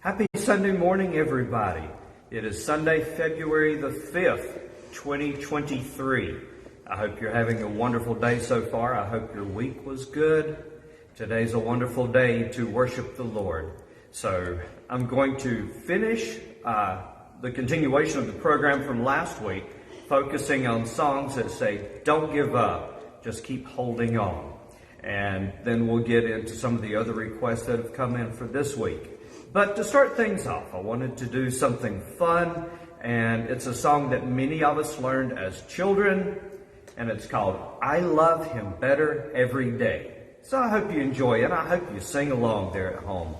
Happy Sunday morning, everybody. It is Sunday, February the 5th, 2023. I hope you're having a wonderful day so far. I hope your week was good. Today's a wonderful day to worship the Lord. So I'm going to finish the continuation of the program from last week, focusing on songs that say, don't give up, just keep holding on. And then we'll get into some of the other requests that have come in for this week. But to start things off, I wanted to do something fun, and it's a song that many of us learned as children, and it's called I Love Him Better Every Day. So I hope you enjoy it. I hope you sing along there at home.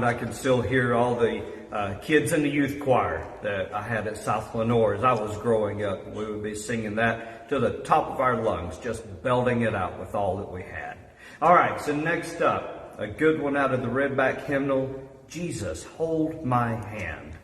I can still hear all the kids in the youth choir that I had at South Lenore as I was growing up. We would be singing that to the top of our lungs, just belting it out with all that we had. All right, so next up, a good one out of the Redback hymnal, Jesus, Hold My Hand.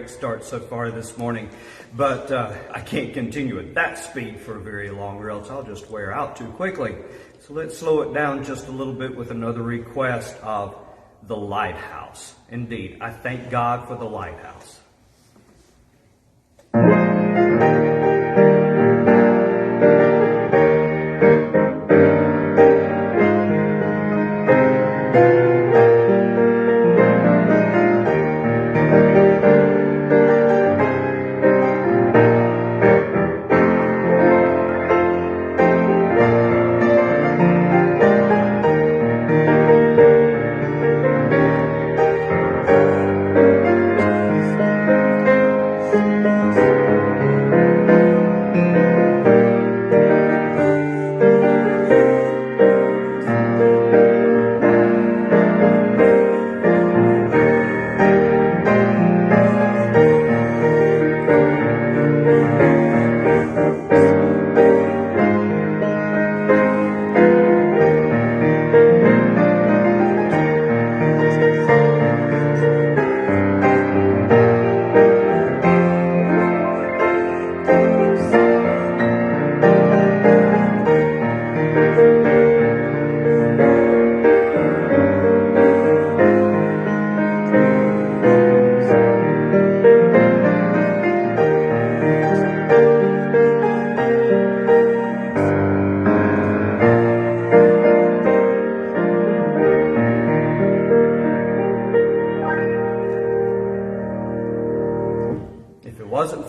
Start so far this morning, but I can't continue at that speed for very long or else I'll just wear out too quickly. So let's slow it down just a little bit with another request of the lighthouse. Indeed, I thank God for the lighthouse.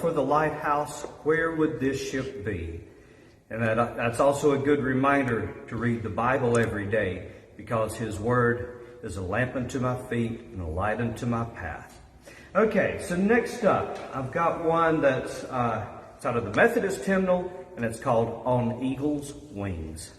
For the lighthouse, where would this ship be? And that's also a good reminder to read the Bible every day, because His Word is a lamp unto my feet and a light unto my path. Okay, so next up, I've got one that's out of the Methodist hymnal, and it's called On Eagle's Wings.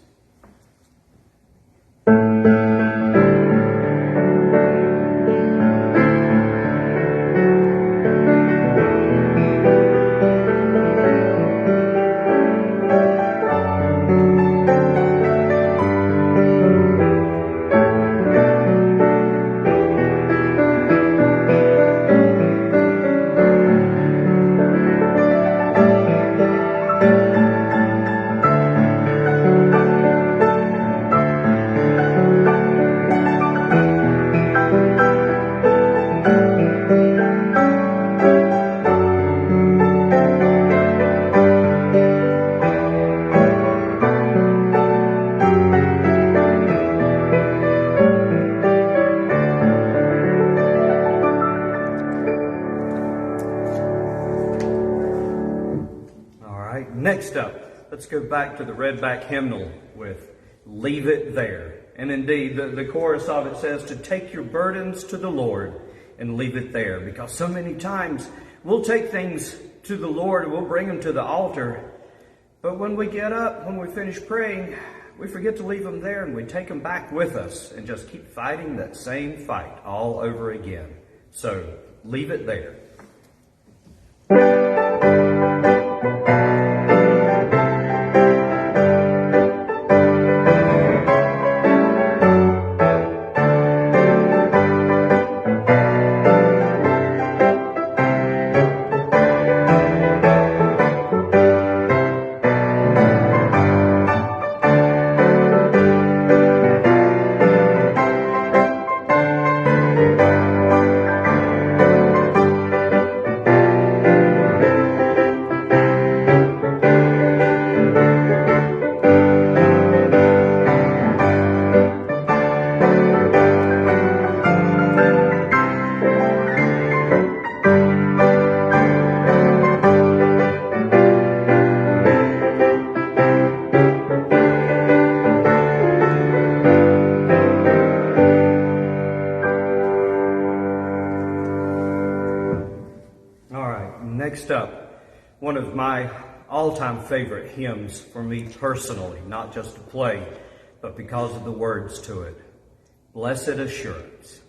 Next up, let's go back to the redback hymnal with Leave It There. And indeed, the chorus of it says to take your burdens to the Lord and leave it there. Because so many times we'll take things to the Lord, we'll bring them to the altar. But when we get up, when we finish praying, we forget to leave them there and we take them back with us and just keep fighting that same fight all over again. So leave it there. Next up, one of my all-time favorite hymns for me personally, not just to play, but because of the words to it. Blessed Assurance.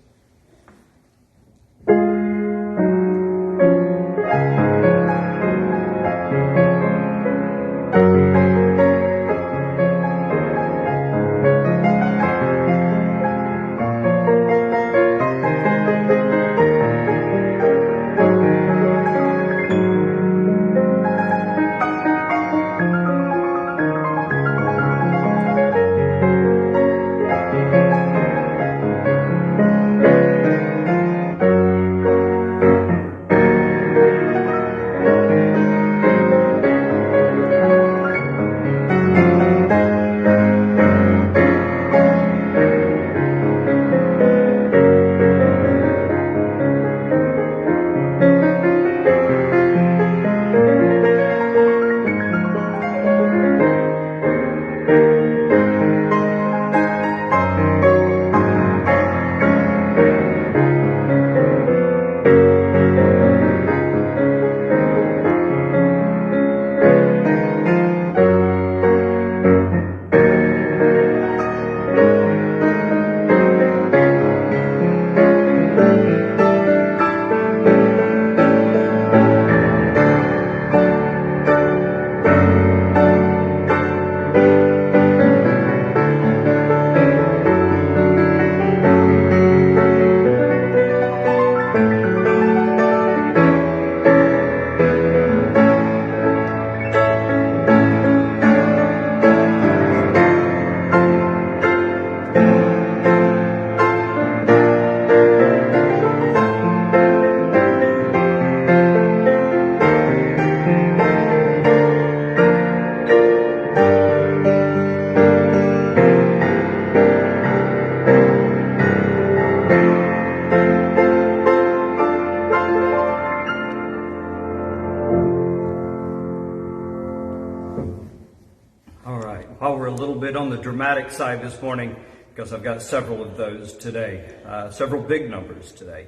On the dramatic side this morning, because I've got several of those today, several big numbers today.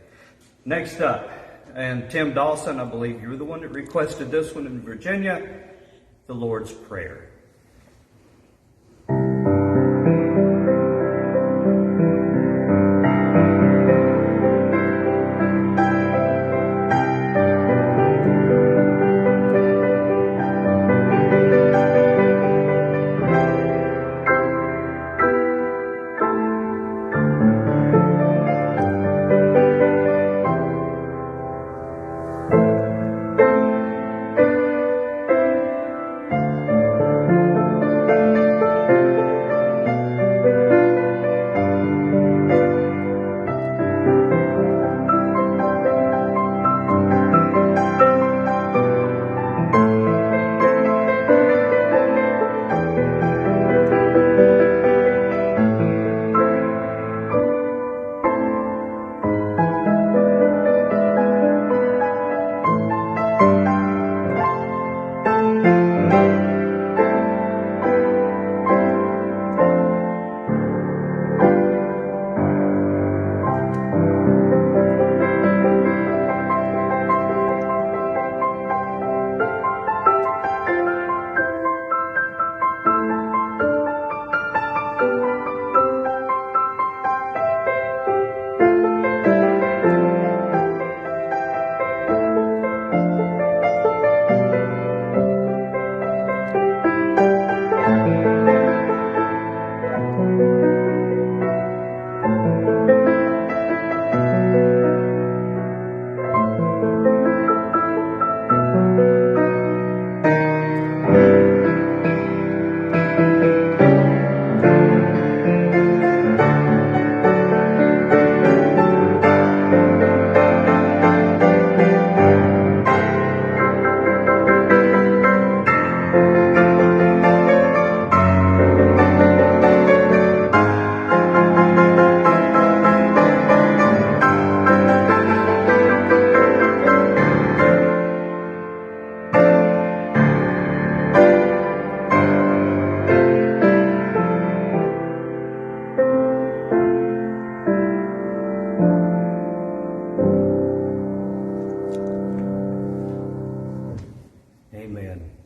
Next up, and Tim Dawson, I believe you were the one that requested this one in Virginia. the Lord's Prayer.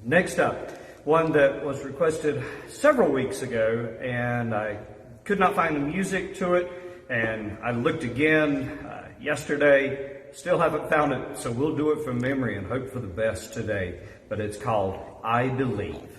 Next up, one that was requested several weeks ago, and I could not find the music to it, and I looked again yesterday, still haven't found it, so we'll do it from memory and hope for the best today. But it's called I Believe.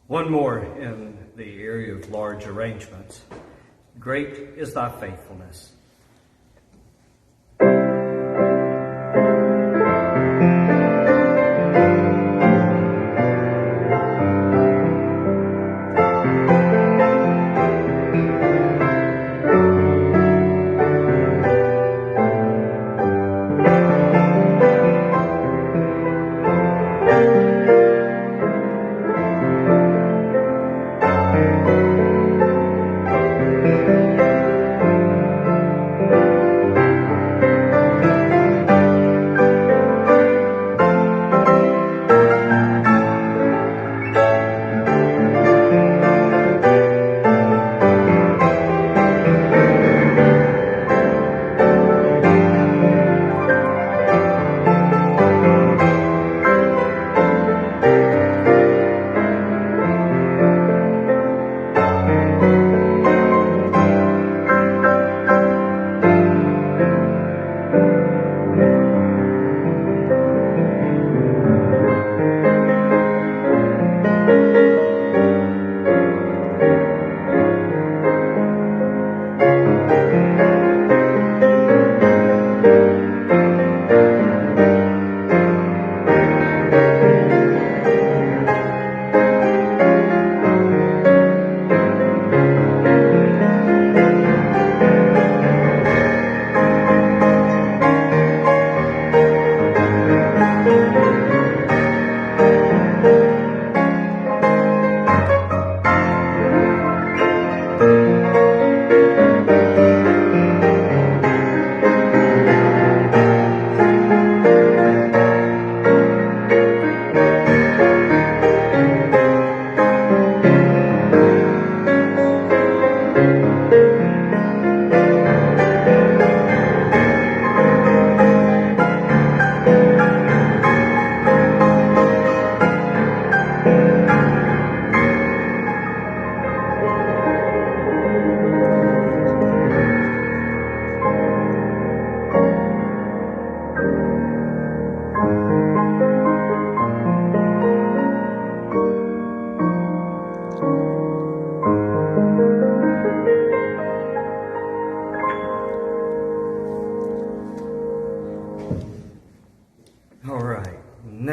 One more in the area of large arrangements. Great is thy faithfulness.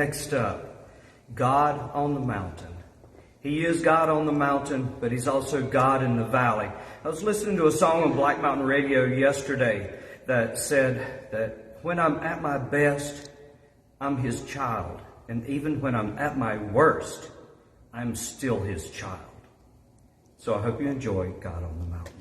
Next up, God on the mountain. He is God on the mountain, but he's also God in the valley. I was listening to a song on Black Mountain Radio yesterday that said that when I'm at my best, I'm his child. And even when I'm at my worst, I'm still his child. So I hope you enjoy God on the Mountain.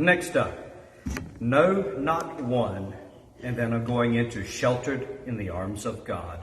Next up, No, Not One, and then I'm going into Sheltered in the Arms of God.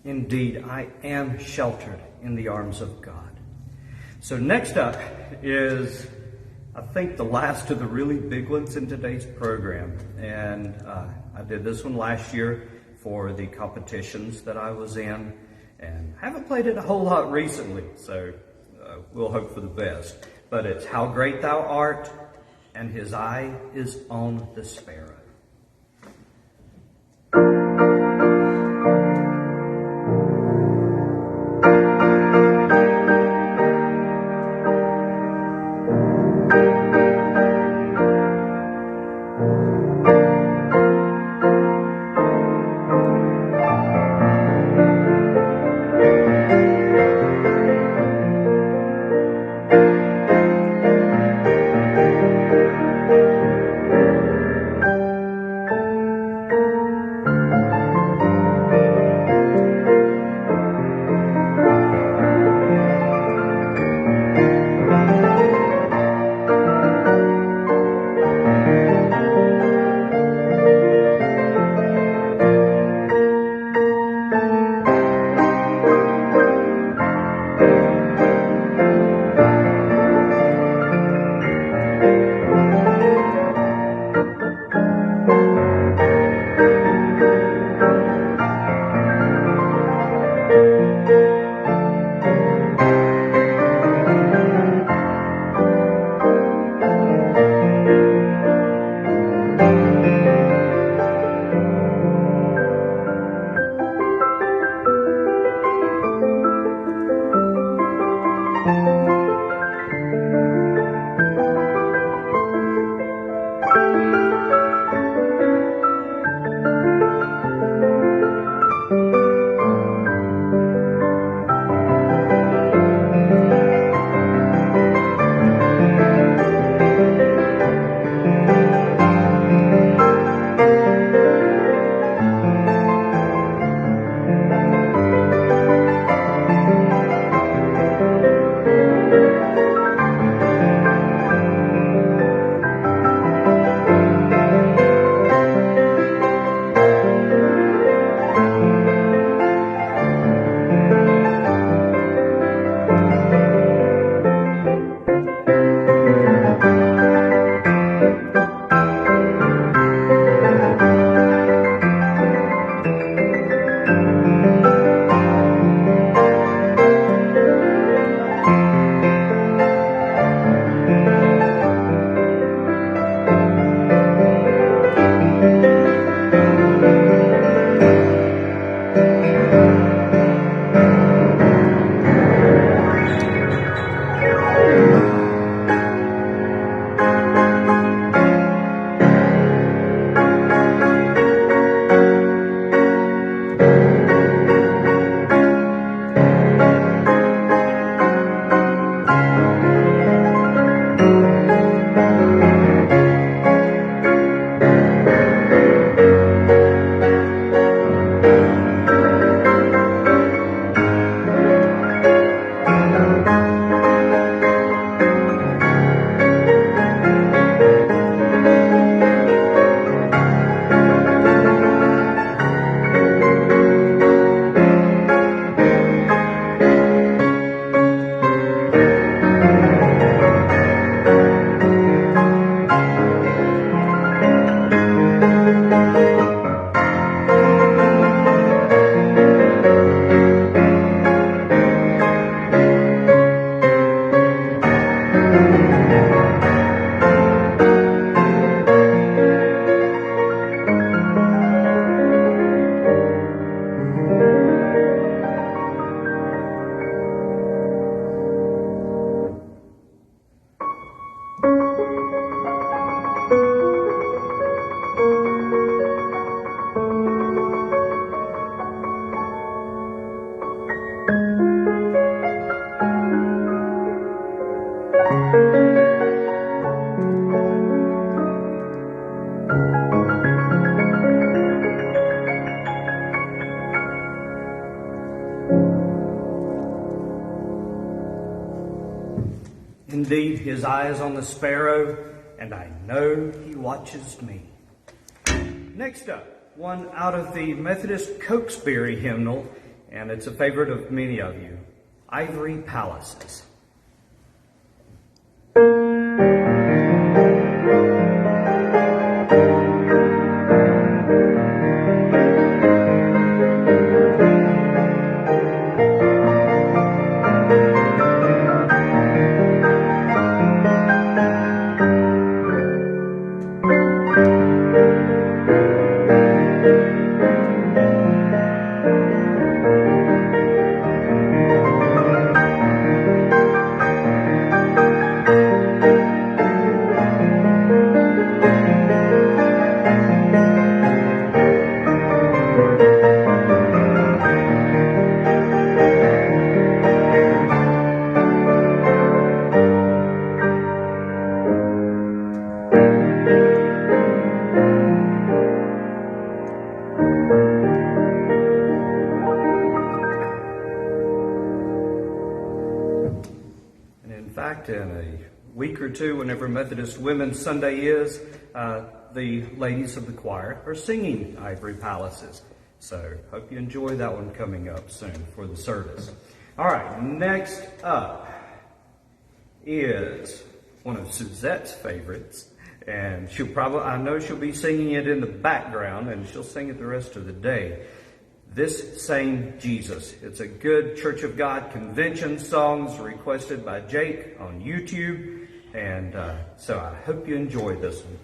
Indeed, I am sheltered in the arms of God. So next up is, I think, the last of the really big ones in today's program. And I did this one last year for the competitions that I was in, and haven't played it a whole lot recently, so we'll hope for the best. But it's How Great Thou Art, and His Eye is on the Sparrow. Indeed, his eye is on the sparrow, and I know he watches me. Next up, one out of the Methodist Cokesbury hymnal, and it's a favorite of many of you, Ivory Palaces. In a week or two, whenever Methodist Women's Sunday is, the ladies of the choir are singing Ivory Palaces. So hope you enjoy that one coming up soon for the service. All right, next up is one of Suzette's favorites, and I know she'll be singing it in the background, and she'll sing it the rest of the day. This Same Jesus. It's a good Church of God convention songs requested by Jake on YouTube. And so I hope you enjoy this one.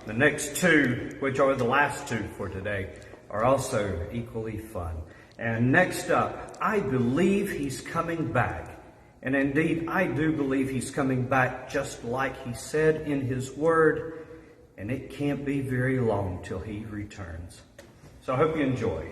The next two, which are the last two for today, are also equally fun. And next up, I believe he's coming back. And indeed, I do believe he's coming back just like he said in his word. And it can't be very long till he returns. So I hope you enjoy.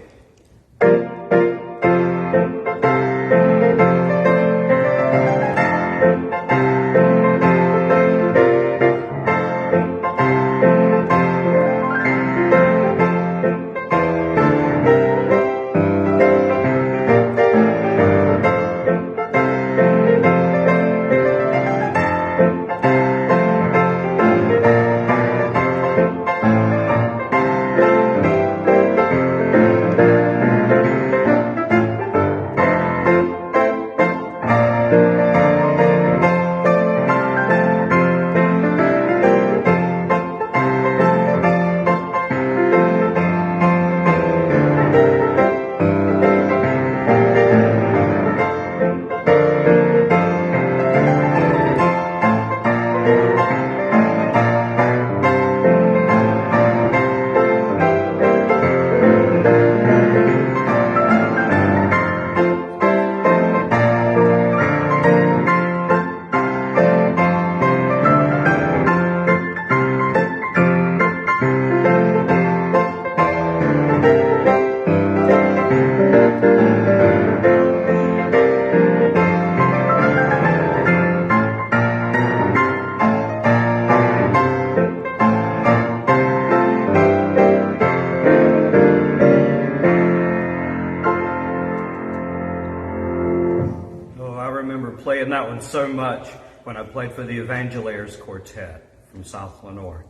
Playing that one so much when I played for the Evangeliers Quartet from South Lenore.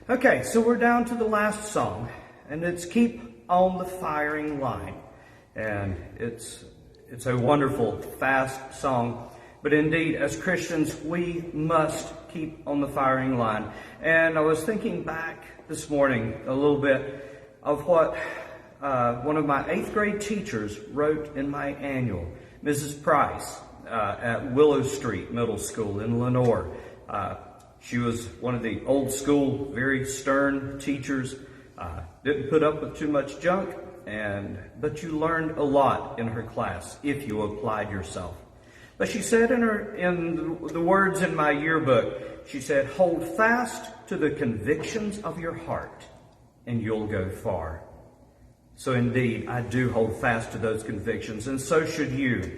Okay, so we're down to the last song, and it's Keep on the Firing Line. And it's a wonderful, fast song. But indeed, as Christians, we must keep on the firing line. And I was thinking back this morning a little bit of what one of my 8th grade teachers wrote in my annual, Mrs. Price. At Willow Street Middle School in Lenore. She was one of the old school, very stern teachers. Didn't put up with too much junk, but you learned a lot in her class if you applied yourself. But she said in the words in my yearbook, she said, "Hold fast to the convictions of your heart, and you'll go far." So indeed, I do hold fast to those convictions, and so should you.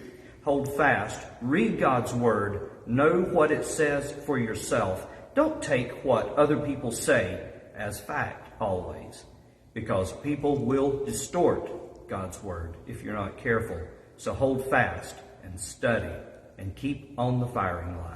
Hold fast, read God's word, know what it says for yourself. Don't take what other people say as fact always, because people will distort God's word if you're not careful. So hold fast and study and keep on the firing line.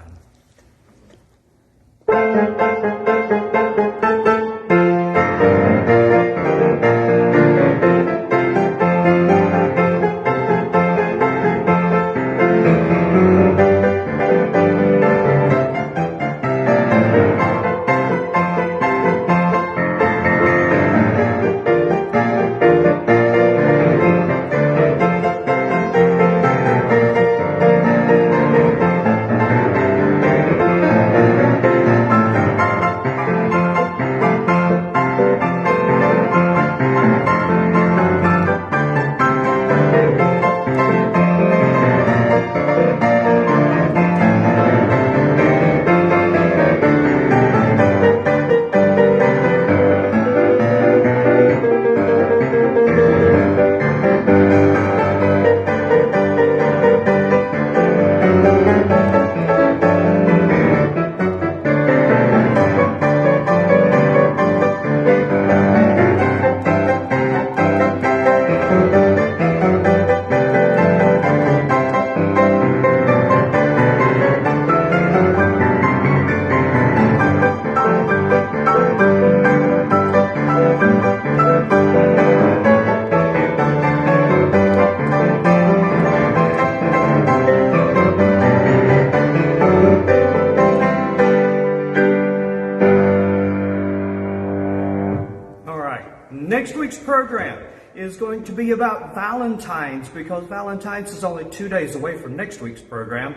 Next week's program is going to be about Valentine's, because Valentine's is only 2 days away from next week's program.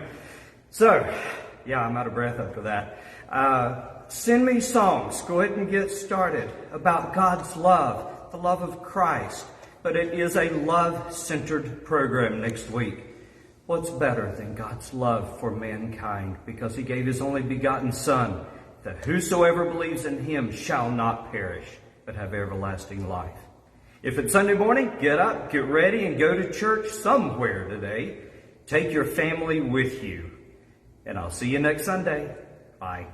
So, yeah, I'm out of breath after that. Send me songs. Go ahead and get started about God's love, the love of Christ. But it is a love-centered program next week. What's better than God's love for mankind? Because he gave his only begotten Son, that whosoever believes in him shall not perish, but have everlasting life. If it's Sunday morning, get up, get ready, and go to church somewhere today. Take your family with you. And I'll see you next Sunday. Bye.